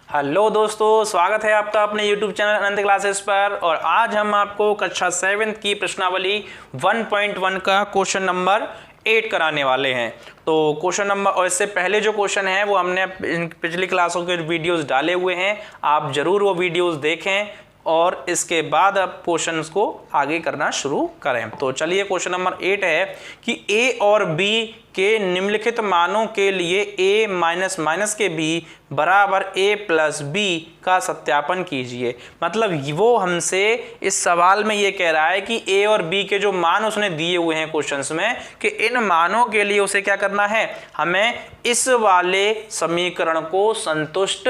Hello दोस्तों, स्वागत है आपका अपने YouTube चैनल अनंत क्लासेस पर। और आज हम आपको कक्षा 7 की प्रश्नावली 1.1 का क्वेश्चन नंबर 8 कराने वाले हैं। तो क्वेश्चन नंबर और इससे पहले जो क्वेश्चन है वो हमने पिछली क्लासों के वीडियोस डाले हुए हैं, आप जरूर वो वीडियोस देखें और इसके बाद आप क्वेश्चंस को आगे करना शुरू करें। तो चलिए, क्वेश्चन नंबर 8 है कि a और b के निम्नलिखित मानों के लिए a माइनस माइनस के b बराबर a प्लस b का सत्यापन कीजिए। मतलब वो हमसे इस सवाल में ये कह रहा है कि a और b के जो मान उसने दिए हुए हैं क्वेश्चंस में, कि इन मानों के लिए उसे क्या करना है, हमें इस वाले समीकरण को संतुष्ट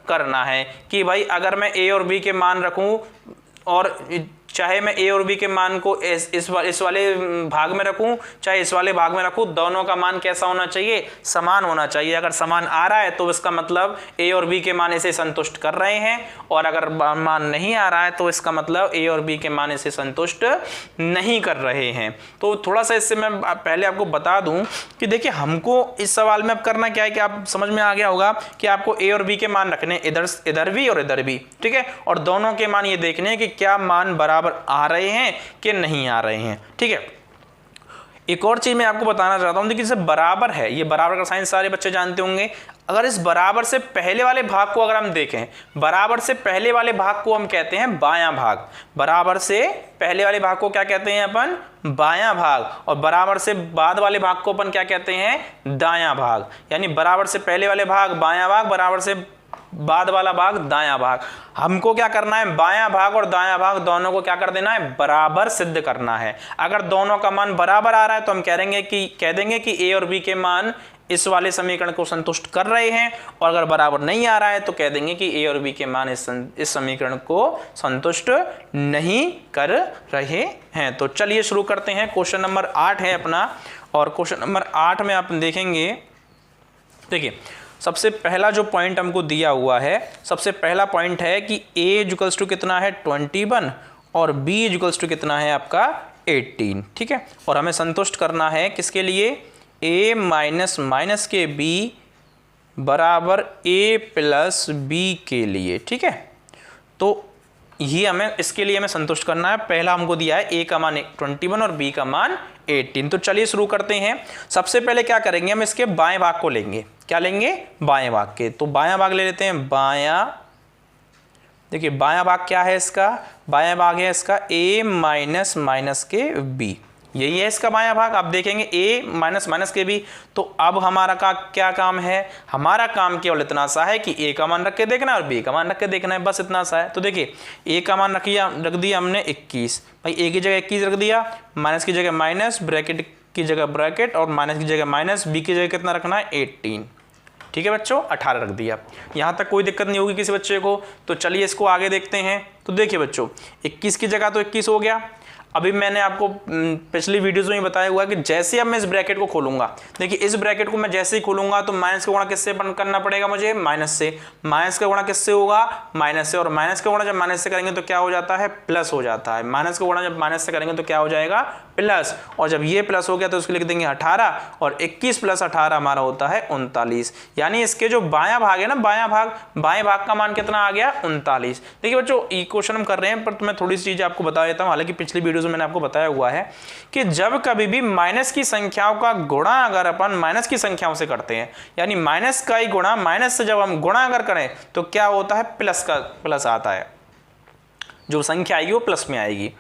करना है। कि भाई अगर मैं a और b के मान रखूं और चाहे मैं a और b के मान को इस वाले भाग में रखूं चाहे इस वाले भाग में रखूं, दोनों का मान कैसा होना चाहिए, समान होना चाहिए। अगर समान आ रहा है तो इसका मतलब a और b के मान इसे संतुष्ट कर रहे हैं, और अगर मान नहीं आ रहा है तो इसका मतलब a और b के मान इसे संतुष्ट नहीं कर रहे हैं। तो थोड़ा सा इससे मैं पहले आपको बता दूं कि देखिए, हमको इस सवाल में अब करना क्या है कि आप समझ में आ गया होगा कि आपको a और b के मान रखने इधर भी और इधर भी, ठीक है। और दोनों के मान ये देखने हैं कि क्या मान बराबर आ रहे हैं कि नहीं आ रहे हैं, ठीक है। एक और चीज मैं आपको बताना चाहता हूं, देखिए जैसे बराबर है, ये बराबर का साइन सारे बच्चे जानते होंगे। अगर इस बराबर से पहले वाले भाग को अगर हम देखें, बराबर से पहले वाले भाग को हम कहते हैं बायां भाग। बराबर से पहले वाले भाग को क्या कहते हैं अपन, बायां भाग। और बराबर से बाद वाले भाग को अपन क्या कहते हैं, दायां भाग। यानी बराबर से पहले वाले भाग बायां भाग, बराबर से बाद वाला भाग दायां भाग। हमको क्या करना है, बायां भाग और दायां भाग दोनों को क्या कर देना है, बराबर सिद्ध करना है। अगर दोनों का मान बराबर आ रहा है तो हम कह देंगे कि a और b के मान इस वाले समीकरण को संतुष्ट कर रहे हैं, और अगर बराबर नहीं आ रहा है तो कह देंगे कि a और b के मान इस समीकरण को संतुष्ट नहीं कर रहे हैं। तो चलिए शुरू करते हैं। क्वेश्चन नंबर 8 है अपना, और क्वेश्चन नंबर 8 में आप देखेंगे, देखिए सबसे पहला जो पॉइंट हमको दिया हुआ है, सबसे पहला पॉइंट है कि a इक्वल्स टू कितना है 21 और b इक्वल्स टू कितना है आपका 18, ठीक है। और हमें संतुष्ट करना है किसके लिए, a माइनस माइनस के b बराबर a प्लस b के लिए, ठीक है। तो ये हमें इसके लिए हमें संतुष्ट करना है। पहला हमको दिया है a का मान 21 और b का मान 18। तो चलिए शुरू करते हैं। सबसे पहले क्या करेंगे, हम इसके बाएं भाग को लेंगे। क्या लेंगे, बाएं भाग के। तो बायां भाग ले लेते हैं, बायां। देखिए बायां भाग क्या है इसका, बायां भाग है इसका a माइनस माइनस के b, यही है इसका बायां भाग। आप देखेंगे a माइनस माइनस के b। तो अब हमारा क्या काम है, हमारा काम केवल इतना सा है कि a का मान रख के देखना है और b का मान रख के देखना है, बस इतना सा है। तो देखिए a का मान रख दिया हमने 21, भाई a की जगह 21 रख दिया, माइनस की जगह माइनस, ब्रैकेट की जगह ब्रैकेट, और माइनस की जगह माइनस, b की जगह कितना रखना है 18, ठीक है बच्चों, 18 रख दिया। यहाँ तक कोई दिक्कत नहीं होगी किसी बच्चे को। तो चलिए इसको आगे देखते हैं। तो देखिए बच्चों, 21 की जगह तो 21 हो गया। अभी मैंने आपको पिछली वीडियोस में बताया हुआ कि जैसे अब मैं इस ब्रैकेट को खोलूंगा, देखिए इस ब्रैकेट को मैं जैसे ही खोलूंगा तो माइनस का गुणा किससे करना पड़ेगा मुझे, माइनस से। माइनस का गुणा किससे होगा, माइनस से। और माइनस का गुणा जब माइनस से करेंगे तो क्या हो जाता है, प्लस हो जाता है। माइनस का गुणा जब माइनस से करेंगे तो क्या हो जाएगा, प्लस। और जब ये प्लस हो गया तो उसको लिख देंगे 18, और 21 प्लस 18 हमारा होता है 39। यानी इसके जो बायां भाग है ना, बायां भाग का मान कितना आ गया, 39। देखिए बच्चों, ये क्वेश्चन हम कर रहे हैं, पर मैं थोड़ी सी चीज आपको बता देता हूँ। हालांकि पिछली वीडियोस में मैंने आपको बताया हुआ है कि जब कभी भी माइनस की संख्याओं का गुणा अगर अपन माइनस की संख्याओं से करते हैं, यानी माइनस का ही गुणा माइनस से जब हम गुणा अगर करें तो क्या होता है, प्लस आता है। जो संख्या आएगी वो प्लस में आएगी।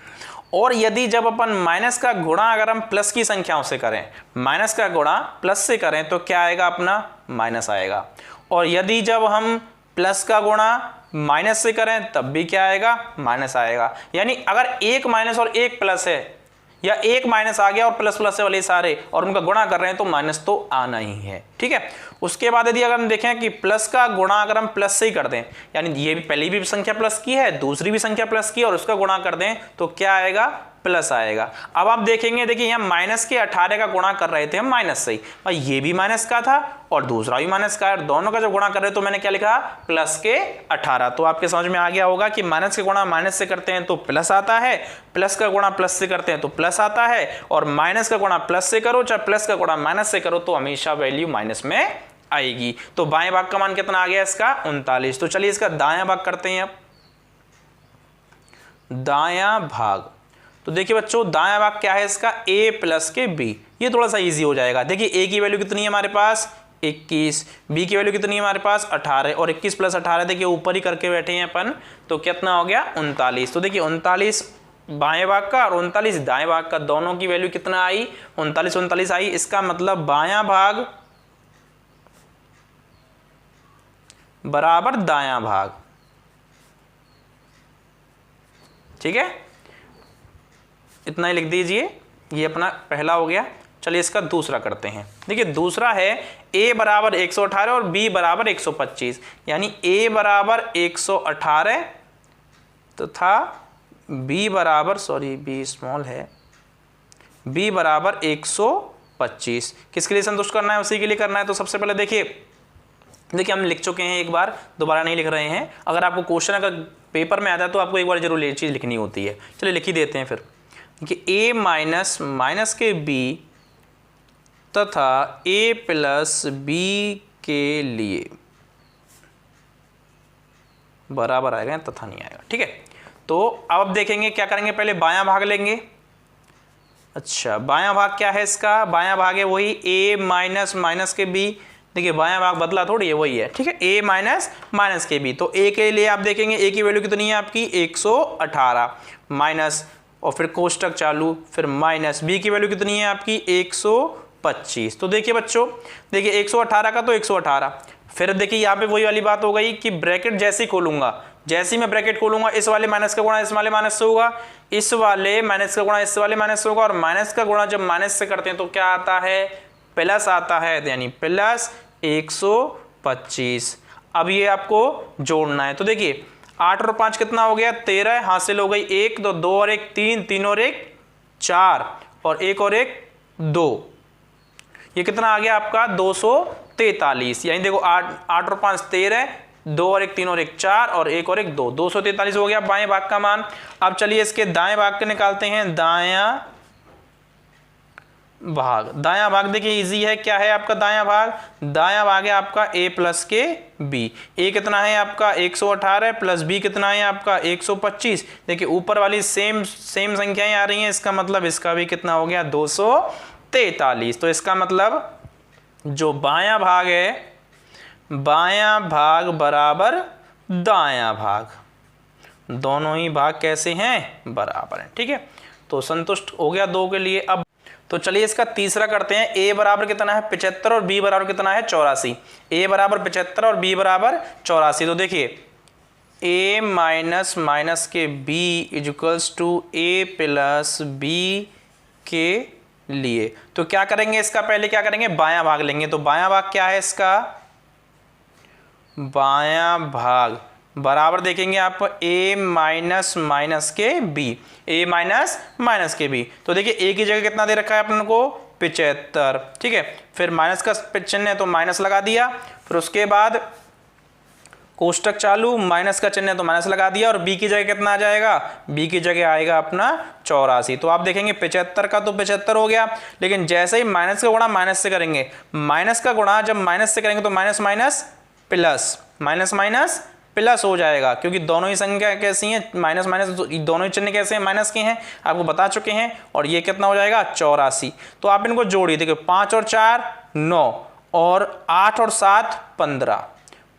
और यदि जब अपन माइनस का गुणा अगर हम प्लस की संख्याओं से करें, माइनस का गुणा प्लस से करें तो क्या आएगा, अपना माइनस आएगा। और यदि जब हम प्लस का गुणा माइनस से करें तब भी क्या आएगा, माइनस आएगा। यानी अगर एक माइनस और एक प्लस है, या एक माइनस आ गया और प्लस प्लस से वाले सारे, और उनका गुणा कर रहे हैं तो माइनस तो आना ही है, ठीक है। उसके बाद यदि अगर हम देखें कि प्लस का गुणा अगर हम प्लस से ही कर दें, यानी ये भी पहली भी संख्या प्लस की है, दूसरी भी संख्या प्लस की है, और उसका गुणा कर दें तो क्या आएगा, प्लस आएगा। अब आप देखेंगे, देखिए यहाँ माइनस के 18 का गुणा कर रहे थे हम माइनस से ही, भाई ये भी माइनस का था और दूसरा भी माइनस का है, दोनों का जब गुणा कर रहे तो मैंने क्या लिखा, प्लस के 18। तो आपके समझ में आ गया होगा कि माइनस का गुणा माइनस से करते हैं तो प्लस आता है, प्लस का गुणा प्लस से करते हैं तो प्लस आता है, और माइनस का गुणा प्लस से करो चाहे प्लस का गुणा माइनस से करो तो हमेशा वैल्यू माइनस में आएगी। तो बाएं भाग का मान कितना आ गया इसका 39। तो चलिए इसका दायां भाग करते हैं। अब दायां भाग, तो देखिए बच्चों दायां भाग क्या है इसका a प्लस के b। ये थोड़ा सा इजी हो जाएगा। देखिए a की वैल्यू कितनी है हमारे पास 21, b की वैल्यू कितनी है हमारे पास 18 और 21 प्लस 18 देखिए ऊपर ही करके बैठे हैं अपन, तो कितना हो गया 39। तो देखिए 39 बाएं भाग का और 39 दाएं भाग का, दोनों की वैल्यू कितना आई 39 आई। इसका मतलब बायां भाग बराबर दायां भाग, ठीक है, इतना ही लिख दीजिए। ये अपना पहला हो गया। चलिए इसका दूसरा करते हैं। देखिए दूसरा है a बराबर 118 और b बराबर 125, यानी a बराबर 118 तथा b बराबर, सॉरी b स्मॉल है, b बराबर 125। किसके लिए संतुष्ट करना है, उसी के लिए करना है। तो सबसे पहले देखिए हम लिख चुके हैं, एक बार दोबारा नहीं लिख रहे हैं। अगर आपको क्वेश्चन अगर पेपर में आता है तो आपको एक बार जरूर ये चीज़ लिखनी होती है। चलिए लिख ही देते हैं फिर। देखिए a माइनस माइनस के b तथा a प्लस b के लिए बराबर आएगा, तथा नहीं आएगा, ठीक है। तो अब देखेंगे क्या करेंगे, पहले बायां भाग लेंगे। अच्छा बायां भाग क्या है इसका, बायां भाग है वही a माइनस माइनस के b। देखिए बायां भाग बदला थोड़ी है, वही है, ठीक है, a माइनस माइनस के b। तो a के लिए आप देखेंगे a की वैल्यू कितनी है आपकी 118 माइनस, और फिर कोष्टक चालू, फिर माइनस b की वैल्यू कितनी है आपकी 125। तो देखिए बच्चों, देखिए 118 का तो 118, फिर देखिए यहाँ पे वही वाली बात हो गई कि ब्रैकेट जैसे ही खोलूंगा, जैसे ही मैं ब्रैकेट खोलूंगा इस वाले माइनस का गुणा इस वाले माइनस से होगा, इस वाले माइनस का गुणा इस वाले माइनस से होगा, और माइनस का गुणा जब माइनस से करते हैं तो क्या आता है प्लस आता है, यानी प्लस 125। अब ये आपको जोड़ना है। तो देखिए 8 और 5 कितना हो गया 13, हासिल हो गई 1, 2 और 1 3, 3 और 1 4, और 1 और 1 2, ये कितना आ गया आपका 243। यानी देखो 8 और 5 13, 2 और 1 3 और 1 4, और 1 और 1 2, 243 हो गया बाएं भाग का मान। अब चलिए इसके दाएं भाग के निकालते हैं। दायां भाग, दायां भाग देखिए इजी है, क्या है आपका दायां भाग, दायां भाग है आपका a प्लस के b। a कितना है आपका 118 प्लस b कितना है आपका 125। देखिए ऊपर वाली सेम संख्याएं आ रही हैं, इसका मतलब इसका भी कितना हो गया 243। तो इसका मतलब जो बायां भाग है, बायां भाग बराबर दायां भाग, दोनों ही भाग कैसे हैं बराबर हैं, ठीक है। तो संतुष्ट हो गया 2 के लिए। अब तो चलिए इसका तीसरा करते हैं। a बराबर कितना है 75 और b बराबर कितना है 84। a बराबर 75 और b बराबर 84। तो देखिए a माइनस माइनस के b equals to a plus b के लिए। तो क्या करेंगे इसका, पहले क्या करेंगे बायां भाग लेंगे। तो बायां भाग क्या है इसका, बायां भाग बराबर देखेंगे आप a माइनस माइनस के b, a माइनस माइनस के b। तो देखिए a की जगह कितना दे रखा है अपन को 75, ठीक है, फिर माइनस का चिन्ह है तो माइनस लगा दिया, फिर उसके बाद कोष्टक चालू, माइनस का चिन्ह है तो माइनस लगा दिया, और b की जगह कितना आ जाएगा, b की जगह आएगा अपना 84। तो आप देखेंगे 75 का तो 75 हो गया, लेकिन जैसे ही माइनस का गुणा माइनस से करेंगे, माइनस का गुणा जब माइनस से करेंगे तो minus minus plus, minus minus plus हो जाएगा, क्योंकि दोनों ही संख्या कैसी हैं माइनस माइनस, दोनों ही चिन्ह कैसे हैं माइनस के हैं, आपको बता चुके हैं। और ये कितना हो जाएगा 84। तो आप इनको जोड़िए, देखिए 5 और 4 9, और 8 और 7 15,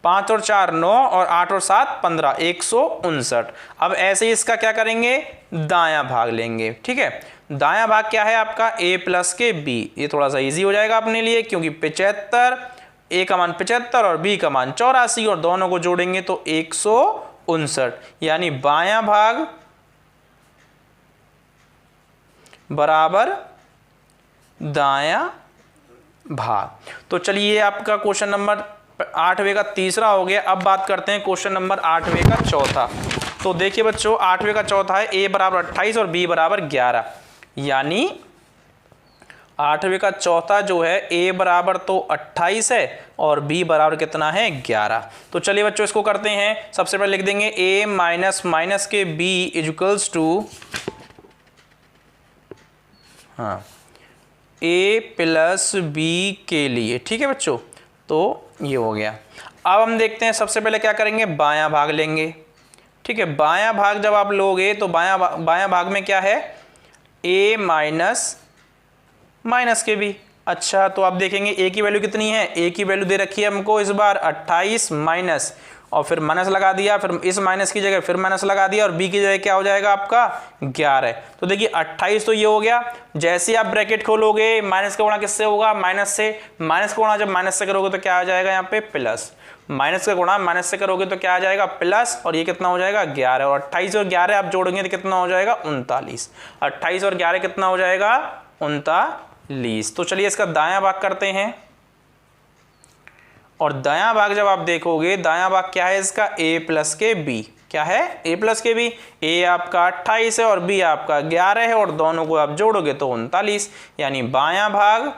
5 और 4 9, और 8 और 7 15, 159। अब ऐसे ही इसका क्या करेंगे दायां भाग लेंगे, ठीक है। दायां भाग क्या है आपका a प्लस के b। ये थोड़ा सा इजी हो जाएगा अपने लिए, क्योंकि 75, a का मान 75 और b का मान 84, और दोनों को जोड़ेंगे तो 159, यानी बायां भाग बराबर दायां भाग। तो चलिए आपका क्वेश्चन नंबर 8वें का तीसरा हो गया। अब बात करते हैं क्वेश्चन नंबर 8वें का चौथा। तो देखिए बच्चों 8वें का चौथा है a बराबर 28 और b बराबर 11, यानी 8वें का चौथा जो है a बराबर तो 28 है और b बराबर कितना है 11। तो चलिए बच्चों इसको करते हैं। सबसे पहले लिख देंगे a माइनस माइनस के b equals to a plus b के लिए, ठीक है बच्चों। तो ये हो गया। अब हम देखते हैं, सबसे पहले क्या करेंगे, बायां भाग लेंगे। ठीक है, बायां भाग जब आप लोगे तो बायां भाग में क्या है, a माइनस के भी। अच्छा, तो आप देखेंगे a की वैल्यू कितनी है, a की वैल्यू दे रखी है हमको इस बार 28 माइनस, और फिर माइनस लगा दिया, फिर इस माइनस की जगह फिर माइनस लगा दिया, और b की जगह क्या हो जाएगा आपका 11। तो देखिए 28 तो ये हो गया। जैसे ही आप ब्रैकेट खोलोगे माइनस का गुणा किससे होगा, माइनस से। माइनस का गुणा जब माइनस से करोगे तो क्या आ जाएगा यहाँ पे प्लस, माइनस का गुणा माइनस से करोगे तो क्या आ जाएगा प्लस, और ये कितना हो जाएगा 11, और 28 और 11 आप जोड़ेंगे तो कितना हो जाएगा 39। 28 और 11 कितना हो जाएगा 39। तो चलिए इसका दायां भाग करते हैं, और दायां भाग जब आप देखोगे, दायां भाग क्या है इसका, a प्लस के b। क्या है, a प्लस के b। a आपका 28 है और b आपका 11 है, और दोनों को आप जोड़ोगे तो 39, यानी बायां भाग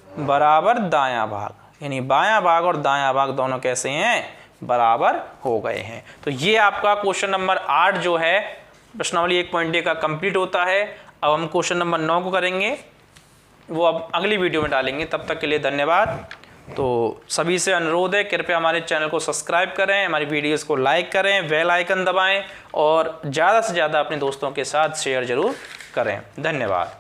बराबर दायां भाग, यानी बायां भाग और दायां भाग दोनों कैसे हैं, बराबर हो गए हैं। तो ये आपका क्वेश्चन नंबर 8 जो है प्रश्नावली 1.1 का कंप्लीट होता है। अब हम क्वेश्चन नंबर 9 को करेंगे, वो अब अगली वीडियो में डालेंगे। तब तक के लिए धन्यवाद। तो सभी से अनुरोध है, कृपया हमारे चैनल को सब्सक्राइब करें, हमारी वीडियोस को लाइक करें, बेल आइकन दबाएं, और ज़्यादा से ज़्यादा अपने दोस्तों के साथ शेयर जरूर करें। धन्यवाद।